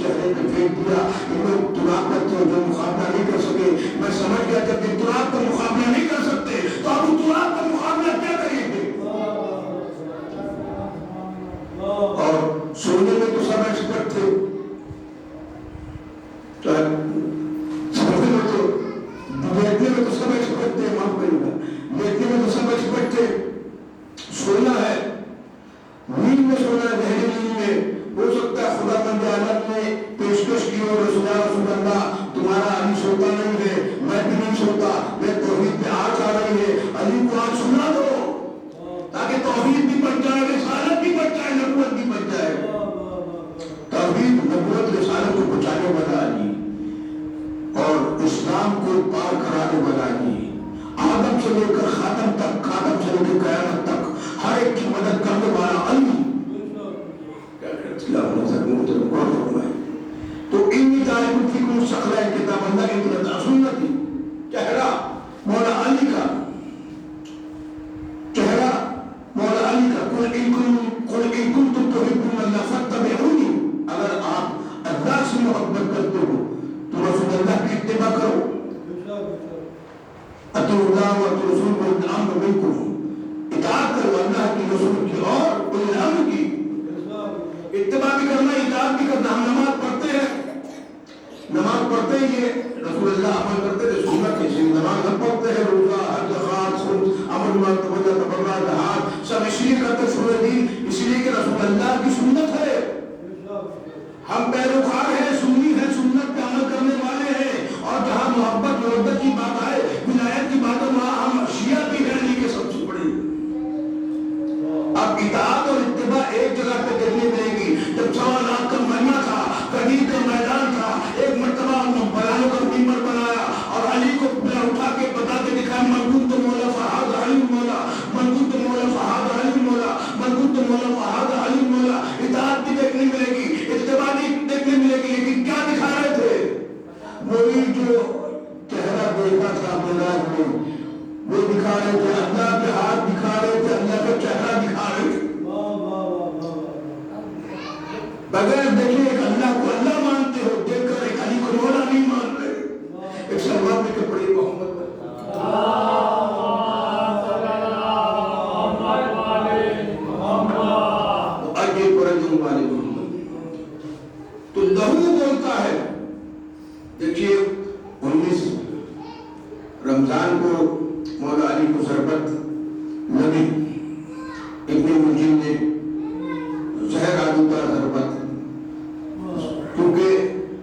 چہرے پہ پھینک دیا. یہ لوگ تراب کرتے ہیں جو مقابلہ نہیں کر سکے. میں سمجھ گیا جب یہ تراب کا مقابلہ نہیں کر سکتے تو اب تراب کا مقابلہ کیا کریں گے. اور سونے میں تو سب ایکسپرٹ تھے, سونے میں تو بیٹھنے میں تو سب ایکسپرٹ تھے, معاف کرے گا, بیٹھنے میں تو سب ایکسپرٹ تھے. سونا ہے, نیند میں سونا ہے, گہری نیند میں. ہو سکتا ہے خدا بند عالم نے پیشکش کی اور رسول اللہ تمہارا علی سوتا نہیں ہے, میں بھی نہیں سوتا, میں توحید پہ آنچ آ رہی ہے, علی کو آج سنا دو تاکہ توحید بھی بچ جائے, رسالت بھی بچ جائے, نبوت بھی بچ جائے. توحید نبوت رسالت کو بچانے والا علی اور اسلام کو پار کرانے والا علی, آدم سے لے کر خاتم تک, خاتم سے لے کر قیامت تک ہر ایک کی مدد کرنے والا علی. تو انی طالب فیکم سخلا کتاب اللہ کی سنتی, چہرہ مولا علی کا, چہرہ مولا علی کا. قل ان کنتم تحبون اللہ فاتبعونی, اگر آپ اللہ سے محبت کرتے ہو تو رسول اللہ کی اتباع کرو. اطیعوا اللہ واطیعوا الرسول واولی الامر منکم, اطاعت کرو اللہ کی, رسول کی اور اولی الامر کی. اتباع بھی کرنا, اطاعت بھی کرنا. ہم نماز پڑھتے ہیں, نماز پڑھتے ہیں, یہ رسول اللہ عمل کرتے تھے, سنت ہے. نماز ہم پڑھتے ہیں, روزہ, حج, زکات, امر بالمعروف, تبرع, جہاد, سب اس لیے کرتے شروع دین, اس لیے کہ رسول اللہ کی سنت ہے. ہم پیروکار ہیں, سنی ہیں, سنت پہ عمل کرنے والے ہیں. اور جہاں محبت کی بات آئے, ولایت کی بات ہے, وہاں ہم شیعہ بھی ہیں علی کے سب سے بڑے. اب اطاعت اور اتباع ایک جگہ پہ دیکھنے ملے گی. جب 100 لاکھ کا مجمع تھا, غدیر کا میدان تھا, ایک مرتبہ بیانوں کا منبر بنایا اور علی کو اٹھا کے بتا کے دکھایا, من کنت مولا فہذا علی مولا, من کنت مولا فہذا علی مولا, من کنت مولا فہذا علی مولا. اطاعت بھی دیکھنے ملے گی, اتباع بھی دیکھنے ملے گی, لیکن کیا دکھا رہے تھے وہی جو چہرہ دیکھا تھا معراج میں, وہ دکھا رہے تھے. اللہ کے ہاتھ دکھا رہے تھے, اللہ کا چہرہ دکھا رہے تھے. بغیر دیکھے ایک اللہ کو اللہ مانتے ہو, دیکھ کر ایک علی کو مولا نہیں مان رہے. ایک سلوات میں کہ پڑھی محمد آگے پرجن والے محمد. تو لہو بولتا ہے. دیکھیے 19 رمضان کو مولا علی کو ضربت لگی, ابن ملجم نے زہر آلودہ ضربت, کیونکہ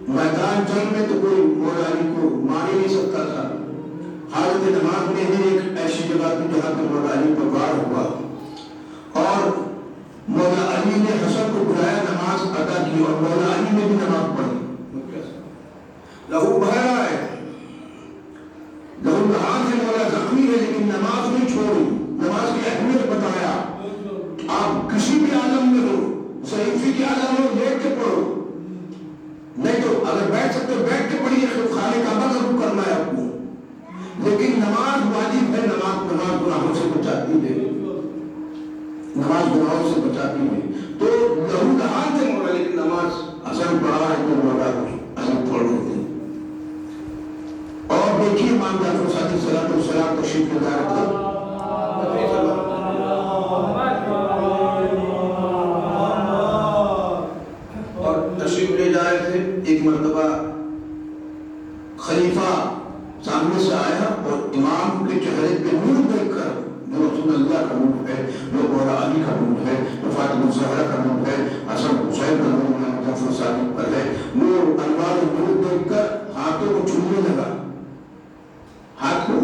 میدان جنگ میں تو کوئی مولا علی کو مار ہی نہیں سکتا تھا. حالت نماز میں ہی ایک ایسی جگہ تھی جہاں پر مولا علی پر وار ہوا, اور مولا علی نے حسن کو بلایا, نماز ادا کی, اور مولا علی نے بھی نماز پڑھی. لہو بہہ رہا ہے, لہو بہا سے مولا زخمی ہے, لیکن نماز نہیں چھوڑی. نماز کی اہمیت بتایا. آپ کسی بھی عالم میں ہو, ضعیفی کے عالم میں ہو, لیٹ کے پڑھو, نہیں تو اگر بیٹھ سکتے بیٹھ کے پڑھیے, خانہ کعبہ ضرور کرنا ہے آپ کو, لیکن نماز واجب ہے. نماز گناہوں سے بچاتی ہے, نماز گناہوں سے بچاتی ہے. تو لہو لہان سے مولا, لیکن نماز اصل پڑھا ہے تو مولا اصل پڑھ دیتے. اور دیکھیے امام جعفر صادق صلاۃ والسلام تشریف لے جا رہے تھے, اور تشریف لے جا رہے تھے. ایک مرتبہ خلیفہ سامنے سے آیا اور امام کے چہرے پہ نور دیکھ کر, جو رسول اللہ کا نور ہے, جو مولا علی کا نور ہے, جو فاطمہ الزہرا کا نور ہے, حسن حسین کا نور امام جعفر صادق پر ہے, نور انوار نور دیکھ کر ہاتھوں کو چومنے لگا. ہاتھ کو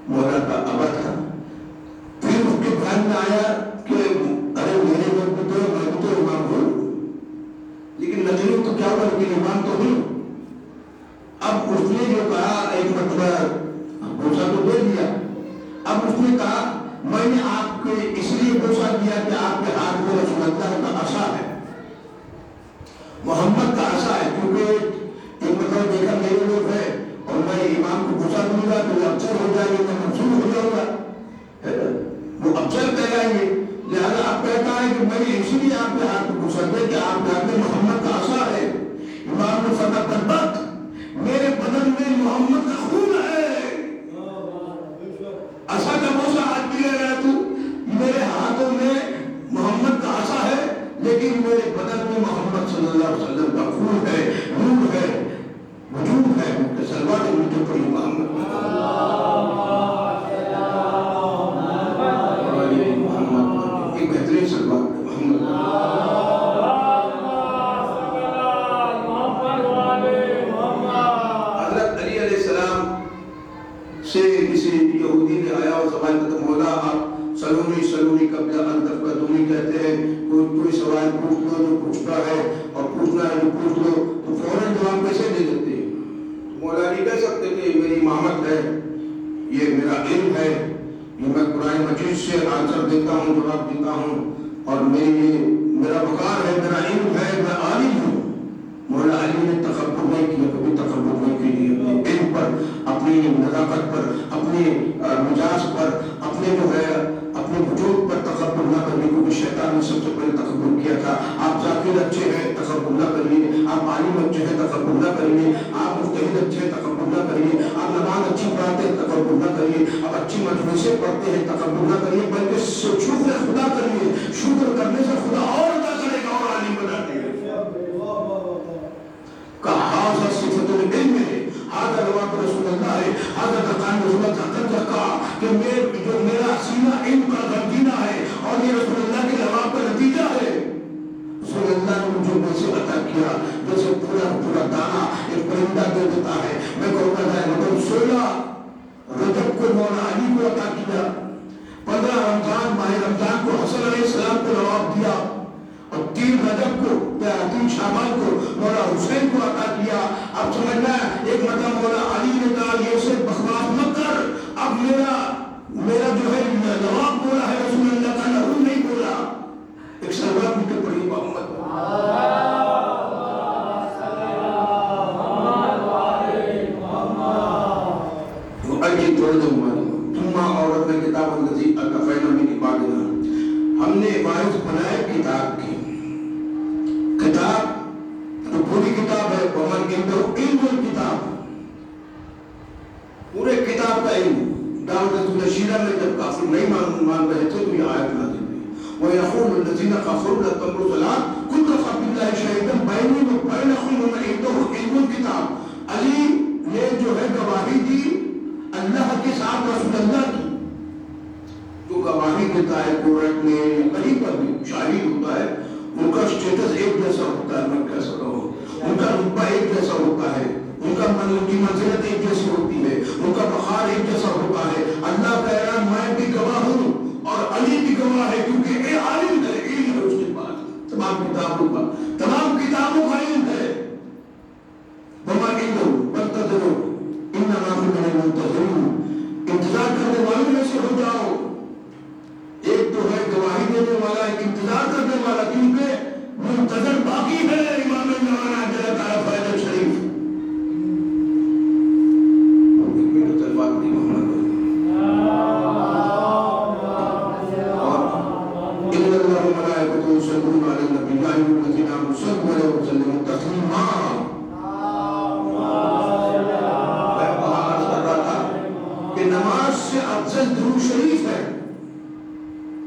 مولا کا ابا تھا. پھر اس کے دھیان میں آیا کہ ارے میرے گھر میں تو امام ہوں, لیکن نظروں تو کیا ہوا, لیکن امام تو ہوں. اب اس نے جو کہا, ایک مرتبہ بوسہ تو دے دیا. اب اس نے کہا میں نے آپ کو اس لیے بوسہ دیا کہ آپ کے ہاتھ میں رسول اللہ کا عصا ہے, محمد کا عصا ہے. کیونکہ ایک مرتبہ دیکھا میرے لوگ ہے اور میں امام کو بوسہ دوں گا تو وہ افسر ہو جائے گا, میں منسوخ ہو جاؤں گا, وہ افسر کہلائیں گے. لہٰذا آپ کہتا ہے کہ میں نے اسی لیے آپ کے ہاتھ کو بوسہ دیا کہ آپ کے ہاتھ میں محمد کا عصا ہے. کے آیا اور سوال کرتا مولا آپ سلونی قبل ان تفقدونی کہتے ہیں، کوئی سوال پوچھ لو جو پوچھتا ہے اور پوچھنا ہے جو پوچھ لو تو فوراً جواب کیسے دے دیتے ہیں؟ مولا نہیں کہہ سکتے کہ میری امامت ہے، یہ میرا علم ہے، یہ میں قرآن مجید سے آنسر دیتا ہوں، جواب دیتا ہوں، اور میرا وقار ہے، میرا علم ہے، میں عالم ہوں۔ مولا علی نے تکبر نہیں کیا، کبھی تکبر نہیں کی، اپنے علم پر، اپنی نزاکت پر، اپنی مجاز پر، اپنے جو ہے اپنے وجود پر تکبر نہ کرنے، کیونکہ شیطان نے سب سے پہلے تکبر کیا تھا۔ آپ ذاکر اچھے ہیں تکبر نہ کریے، آپ عالم اچھے ہیں تکبر نہ کریے، آپ مجتہد اچھے ہیں تکبر نہ کریے، آپ نماز اچھی پڑھاتے ہیں تکبر نہ کریے، آپ اچھی مجلسیں پڑھتے ہیں تکبر نہ کریے، بلکہ شکر خدا کریے، شکر کرنے سے خدا اور ادا کرے گا اور عالم بنا دے گا۔ هذا صفة العلم ہے، هذا روایت رسول اللہ ہے، هذا تقان رسول اللہ کہا کہ جو میرا سینہ علم کا گنجینہ ہے اور یہ رسول اللہ کے جواب کا نتیجہ ہے۔ رسول اللہ نے مجھے ویسے عطا کیا جیسے پورا دانہ ایک پرندہ دے دیتا ہے۔ میں کہوں گا مطلب 16 رجب کو مولا علی کو عطا کیا، 15 رمضان ماہ رمضان کو حسن علیہ السلام کو جواب دیا، اور 3 رجب کو 3 شعبان کو مولا حسین کو عطا کیا۔ اب سمجھنا ایک مطلب مولا علی نے کہا یہ سے بکواس مت کر، اب میرا جو ہے جواب بولا ہے رسول اللہ کا، لہو نہیں بولا۔ ایک سلوات بھی تو پڑھی محمد اجی توڑ دوں ثم عورت میں کتاب الذی اتفینا من عبادنا، ہم نے باعث بنائے کتاب کی، کتاب تو پوری کتاب ہے، ومن عنده علم الکتاب، پورے کتاب کا علم۔ دعوت الشیرہ میں جب کافر نہیں مان رہے تھے تو یہ آیت نازل ہوئی، وَيَقُولُ الَّذِينَ كَفَرُوا لَن تَمْرُوا الصَّلَاةَ قُلْ كَفَىٰ بِاللَّهِ شَهِيدًا بَيْنِي وَبَيْنَكُمْ وَمَنْ عِندَهُ عِلْمُ الْكِتَابِ۔ علی نے جو ہے گواہی دی اللہ کے ساتھ رسول اللہ کی، جو گواہی دیتا ہے کورٹ میں کہیں پر بھی شاہد ہوتا ہے، ان کا سٹیٹس ایک جیسا ہوتا ہے، میں کیسا رہوں، ان کا رتبہ ایک جیسا ہوتا ہے، ان کی منزلت ایک جیسی ہوتی ہے، ان کا بخار ایک جیسا ہوتا ہے۔ اللہ کہہ رہا ہے میں بھی گواہ ہوں اور علی بھی گواہ ہے، کیونکہ اے عالم ہے، علم ہے اس کے پاس، تمام کتابوں کا علم ہے۔ وما علم بلتظروا انما هم من المنتظرون، انتظار کرنے والوں میں سے ہو جاؤ۔ ایک تو ہے گواہی دینے والا، ایک انتظار کرنے والا، کیونکہ منتظر باقی ہے امام زمان عجل تعالی فیض شریف۔ نماز سے افضل درود شریف ہے،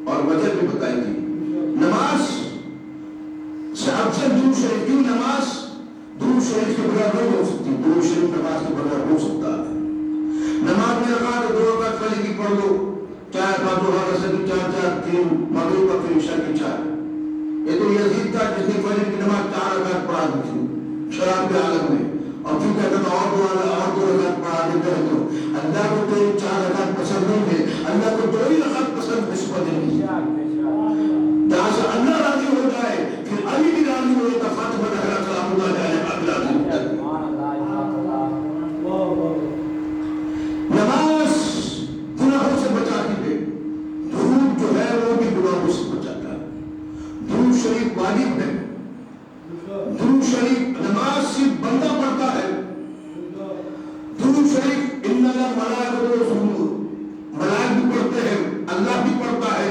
اور وجہ بھی بتائی تھی، نماز سے افضل درود شریف، کیوں نماز درود شریف کے بغیر نہیں ہو سکتی، درود شریف نماز کے بغیر ہو سکتا ہے۔ نماز میں رکعت 2 رکعت فجر کی پڑھ لو، 4 فاتحہ رسل کی 4 3 مغرب کا پھر عشاء کی 4۔ یہ تو یزید تھا جس نے فجر کی نماز 4 رکعت پڑھا دی تھی شراب کے عالم میں، اور پھر کہتا تھا اور 2 رکعت پڑھا دیتے ہیں۔ تو اللہ کو تو 4 رکعت پسند نہیں ہے، اللہ کو 2 ہی رکعت پسند ہے صبح دن، جہاں سے اللہ راضی ہو جائے پھر علی بھی راضی ہو جائے، فاطمہ زہرا سلام اللہ علیہا اگلا دن۔ نماز گناہوں سے بچاتی ہے، درود جو ہے وہ بھی گناہوں سے بچاتا ہے۔ درود شریف واجب ہے، درود شریف نماز صرف بندہ پڑھتا ہے، درود شریف ان اللہ ملائکۃ ملائک بھی پڑھتے ہیں، اللہ بھی پڑھتا ہے،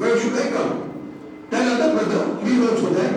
where should I come? Tell other brother, he also there.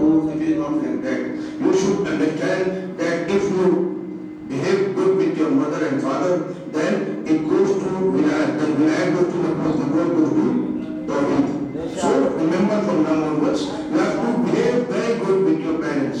oh it is not like that. You should understand that if you behave good with your mother and father, then it goes to wilayat, then wilayat goes to the Prophet, goes to Tawheed. So remember from now onwards, you have to behave very good with your parents.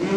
3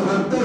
72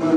2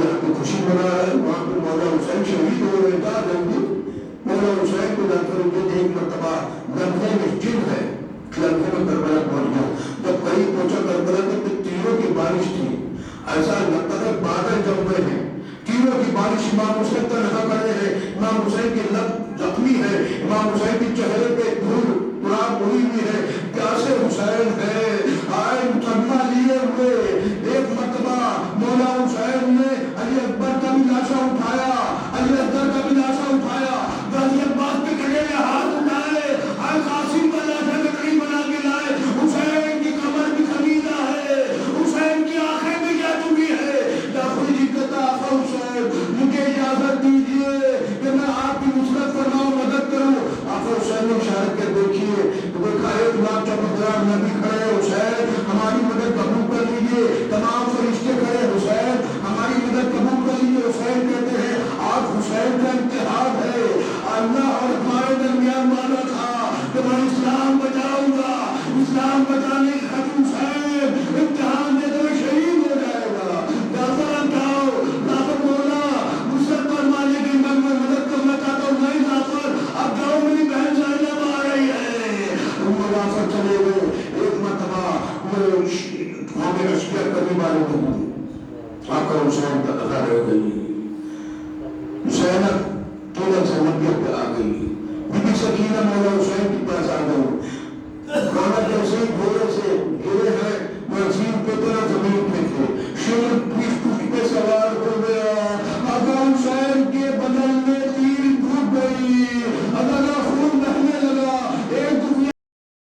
یہاں پہ خوشی منا رہا ہے، وہاں پہ مولا حسین شہید ہو رہے جا رہے ہیں. مولا حسین کو جا کر ایک مرتبہ لمحے میں جن ہے، لمحے میں کربلا پہنچ گیا. جب قریب پہنچا کربلا تو تیروں کی بارش تھی، ایسا لگتا ہے بادل جم گئے ہیں، تیروں کی بارش. امام حسین تنہا کھڑے ہیں، امام حسین کی لب زخمی ہے، امام حسین کے چہرے پہ دھول تراب ہوئی ہوئی ہے. پیاسے حسین ہے، آئے مسلمہ لیے ہوئے. ایک مرتبہ مولا حسین نے علی اکبر کا بھی لاشا اٹھایا، علی اکبر کا بھی لاشا اٹھایا، غازی عباس کے کٹے میں ہاتھ اٹھائے، آئے قاسم کا لاشا لکڑی بنا کے لائے. حسین کی کمر بھی خمیدہ ہے، حسین کی آنکھیں بھی جا چکی ہے. جعفری جی کہتا آقا حسین مجھے اجازت دیجیے کہ میں آپ کی نصرت فرماؤں، مدد کروں. آقا حسین نے اشارہ کر دیکھیے دیکھا ایک لاکھ چوبیس نبی کھڑے، حسین ہماری مدد قبول کر لیجیے. تمام فرشتے کھڑے، حسین ہماری مدد قبول کر لیجیے. حسین کہتے ہیں آج حسین کا امتحان ہے، اللہ اور ہمارے درمیان وعدہ تھا کہ میں اسلام بچاؤں گا، اسلام بچانے کے خاطر حسین امتحان دے کر شہید ہو جائے گا. جعفر جاؤ، جعفر مولا نصرت فرمانے کی میں مدد کرنا چاہتا ہوں. نہیں جعفر اب جاؤ، میری بہن زینب آ رہی ہے. جعفر چلے گئے. ایک مرتبہ وہاں پہ اشکیت کرنے والے لوگ آقا حسین کا قضا رہ گئی. زینب تولد سے مدیت پہ آ گئی. بی بی سکینہ مولا حسین کے پاس آ گئی. مولا جیسے ہی گھوڑے